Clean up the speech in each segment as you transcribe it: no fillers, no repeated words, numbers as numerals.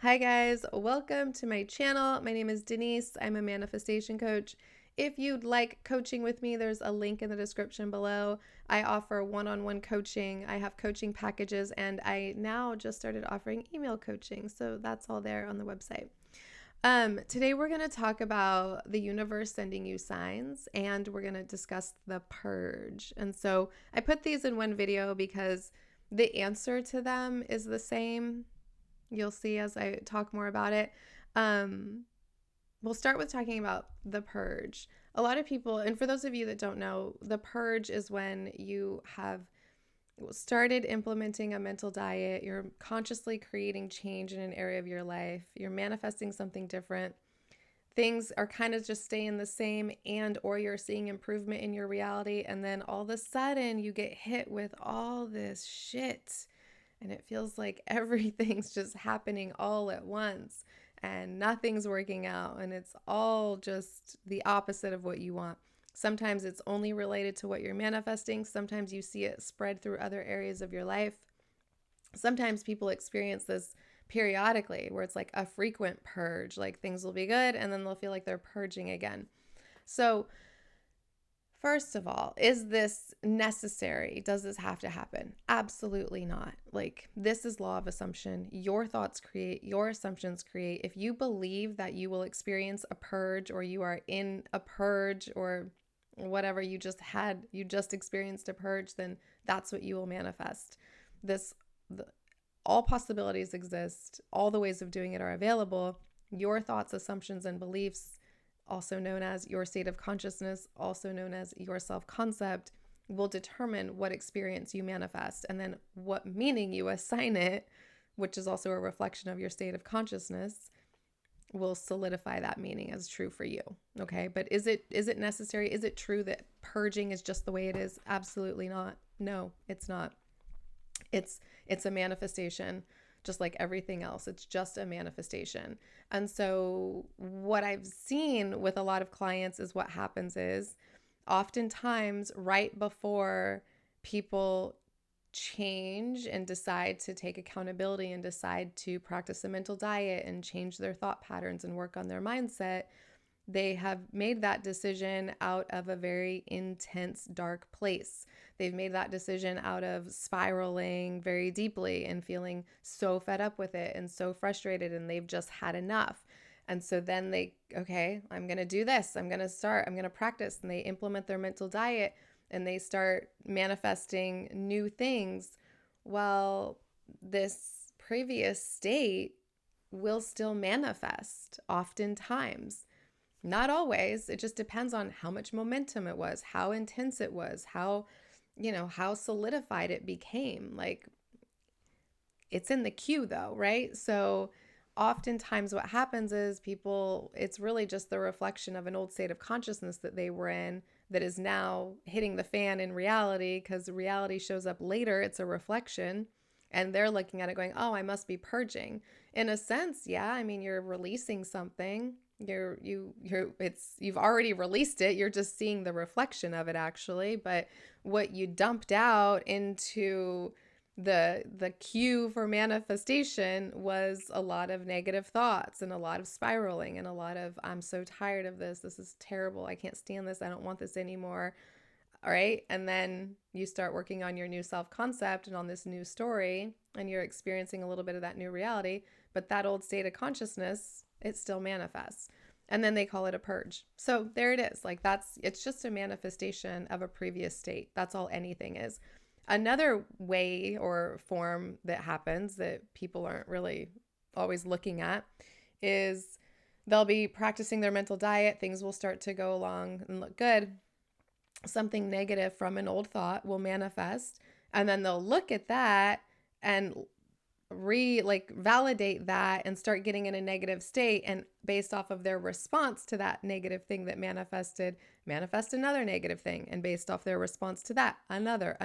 Hi guys, welcome to my channel. My name is Denise. I'm a manifestation coach. If you'd like coaching with me, there's a link in the description below. I offer one-on-one coaching. I have coaching packages, and I now just started offering email coaching. So that's all there on the website. Today we're going to talk about the universe sending you signs, and we're going to discuss the purge. And so I put these in one video because the answer to them is the same. You'll see as I talk more about it. Um, we'll start with talking about the purge. A lot of people, and for those of you that don't know, the purge is when you have started implementing a mental diet, you're consciously creating change in an area of your life, you're manifesting something different. Things are kind of just staying the same, and or you're seeing improvement in your reality, and then all of a sudden you get hit with all this shit and it feels like everything's just happening all at once and nothing's working out and it's all just the opposite of what you want. Sometimes it's only related to what you're manifesting. Sometimes you see it spread through other areas of your life. Sometimes people experience this periodically where it's like a frequent purge, like things will be good and then they'll feel like they're purging again. So first of all, is this necessary? Does this have to happen? Absolutely not. Like, this is law of assumption. Your thoughts create, your assumptions create. If you believe that you will experience a purge or you are in a purge or whatever you just experienced a purge, then that's what you will manifest. This the, all possibilities exist. All the ways of doing it are available. Your thoughts, assumptions, and beliefs, also known as your state of consciousness, also known as your self-concept, will determine what experience you manifest and then what meaning you assign it, which is also a reflection of your state of consciousness, will solidify that meaning as true for you. Okay, but is it necessary? Is it true that purging is just the way it is? Absolutely not. No, it's not. It's a manifestation, just like everything else. It's just a manifestation. And so what I've seen with a lot of clients is what happens is oftentimes right before people change and decide to take accountability and decide to practice a mental diet and change their thought patterns and work on their mindset, they have made that decision out of a very intense, dark place. They've made that decision out of spiraling very deeply and feeling so fed up with it and so frustrated, and they've just had enough. And so then okay, I'm going to do this. I'm going to practice. And they implement their mental diet and they start manifesting new things. Well, this previous state will still manifest oftentimes. Not always. It just depends on how much momentum it was, how intense it was, how solidified it became. Like, it's in the queue though, right? So oftentimes what happens is it's really just the reflection of an old state of consciousness that they were in that is now hitting the fan in reality, because reality shows up later. It's a reflection. And they're looking at it going, oh, I must be purging. In a sense, yeah. I mean, you're releasing something. You've already released it. You're just seeing the reflection of it actually. But what you dumped out into the cue for manifestation was a lot of negative thoughts and a lot of spiraling and a lot of, I'm so tired of this. This is terrible. I can't stand this. I don't want this anymore. All right. And then you start working on your new self-concept and on this new story, and you're experiencing a little bit of that new reality. But that old state of consciousness, it still manifests. And then they call it a purge. So there it is. Like, it's just a manifestation of a previous state. That's all anything is. Another way or form that happens that people aren't really always looking at is they'll be practicing their mental diet. Things will start to go along and look good. Something negative from an old thought will manifest, and then they'll look at that and validate that and start getting in a negative state, and based off of their response to that negative thing that manifest another negative thing, and based off their response to that, another.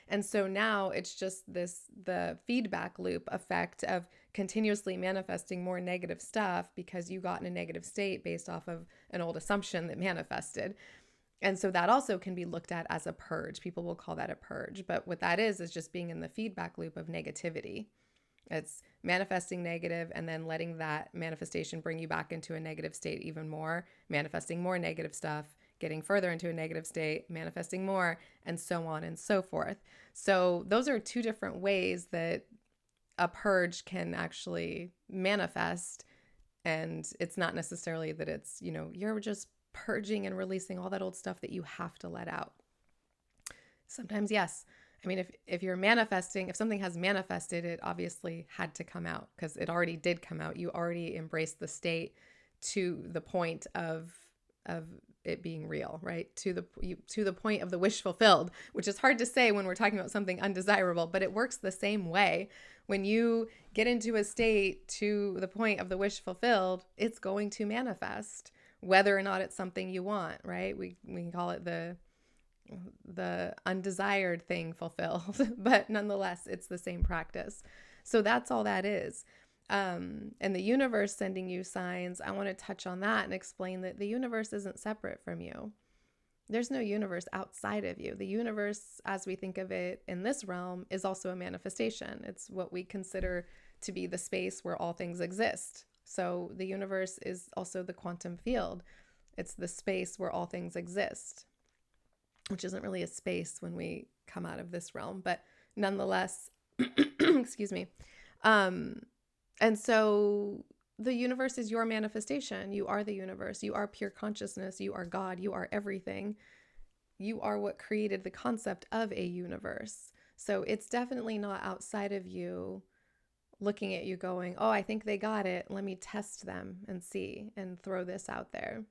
And so now it's just the feedback loop effect of continuously manifesting more negative stuff because you got in a negative state based off of an old assumption that manifested. And so that also can be looked at as a purge. People will call that a purge. But what that is just being in the feedback loop of negativity. It's manifesting negative and then letting that manifestation bring you back into a negative state even more, manifesting more negative stuff, getting further into a negative state, manifesting more, and so on and so forth. So those are two different ways that a purge can actually manifest. And it's not necessarily that it's, you're just purging and releasing all that old stuff that you have to let out. Sometimes, yes. I mean, if you're manifesting, if something has manifested, it obviously had to come out because it already did come out. You already embraced the state to the point of it being real, right? To the point of the wish fulfilled, which is hard to say when we're talking about something undesirable, but it works the same way. When you get into a state to the point of the wish fulfilled, it's going to manifest, whether or not it's something you want, right? We can call it the undesired thing fulfilled, but nonetheless, it's the same practice. So that's all that is. And the universe sending you signs, I want to touch on that and explain that the universe isn't separate from you. There's no universe outside of you. The universe, as we think of it in this realm, is also a manifestation. It's what we consider to be the space where all things exist. So the universe is also the quantum field. It's the space where all things exist, which isn't really a space when we come out of this realm, but nonetheless, excuse me. And so the universe is your manifestation. You are the universe. You are pure consciousness. You are God. You are everything. You are what created the concept of a universe. So it's definitely not outside of you looking at you going, oh, I think they got it. Let me test them and see and throw this out there.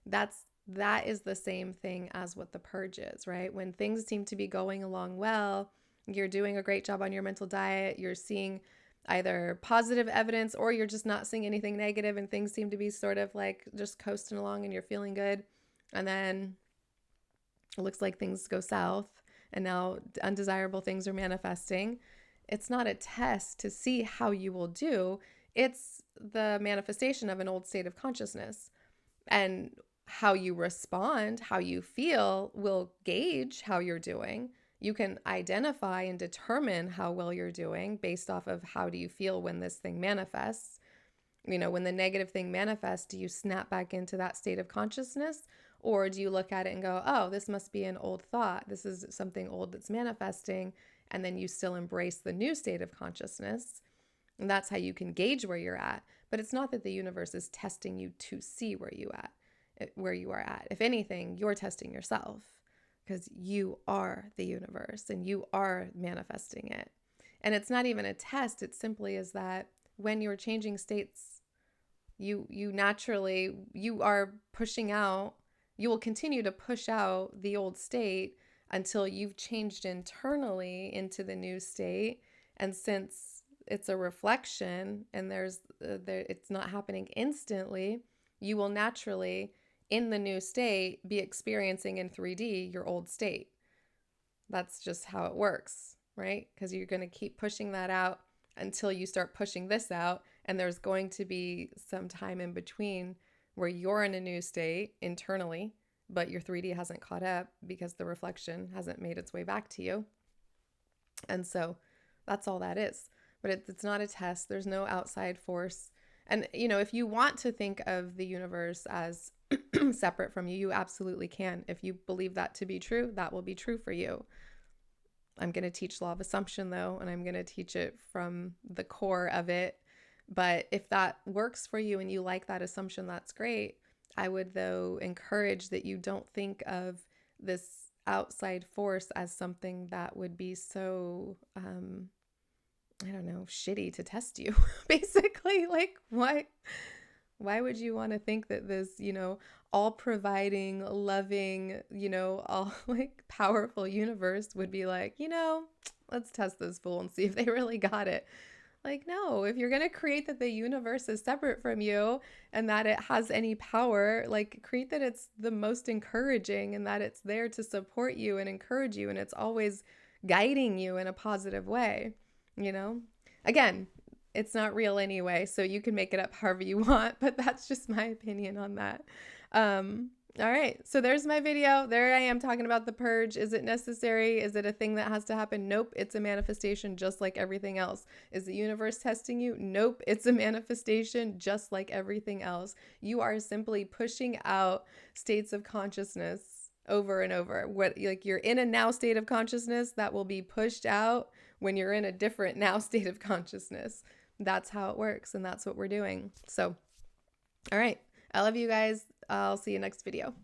That is the same thing as what the purge is, right? When things seem to be going along well, you're doing a great job on your mental diet, you're seeing either positive evidence or you're just not seeing anything negative and things seem to be sort of like just coasting along and you're feeling good. And then it looks like things go south and now undesirable things are manifesting. It's not a test to see how you will do. It's the manifestation of an old state of consciousness. And how you respond, how you feel will gauge how you're doing. You can identify and determine how well you're doing based off of how do you feel when this thing manifests. When the negative thing manifests, do you snap back into that state of consciousness? Or do you look at it and go, oh, this must be an old thought. This is something old that's manifesting. And then you still embrace the new state of consciousness. And that's how you can gauge where you're at. But it's not that the universe is testing you to see where you are at. If anything, you're testing yourself because you are the universe and you are manifesting it. And it's not even a test. It simply is that when you're changing states, you are pushing out, you will continue to push out the old state until you've changed internally into the new state. And since it's a reflection and it's not happening instantly, you will naturally, in the new state, be experiencing in 3D your old state. That's just how it works, right? Because you're going to keep pushing that out until you start pushing this out. And there's going to be some time in between where you're in a new state internally, but your 3D hasn't caught up because the reflection hasn't made its way back to you. And so that's all that is. But it's not a test. There's no outside force. And, if you want to think of the universe as separate from you, you absolutely can. If you believe that to be true, that will be true for you. I'm going to teach law of assumption, though, and I'm going to teach it from the core of it. But if that works for you and you like that assumption, that's great. I would, though, encourage that you don't think of this outside force as something that would be so, shitty to test you, basically. Like, why would you want to think that this, all providing, loving, all like powerful universe would be like, let's test this fool and see if they really got it. Like, no, if you're going to create that the universe is separate from you and that it has any power, like create that it's the most encouraging and that it's there to support you and encourage you and it's always guiding you in a positive way, Again, it's not real anyway, so you can make it up however you want, but that's just my opinion on that. All right. So there's my video. There I am talking about the purge. Is it necessary? Is it a thing that has to happen? Nope. It's a manifestation just like everything else. Is the universe testing you? Nope. It's a manifestation just like everything else. You are simply pushing out states of consciousness over and over. What, like, you're in a now state of consciousness that will be pushed out when you're in a different now state of consciousness. That's how it works, and that's what we're doing. So, all right. I love you guys. I'll see you next video.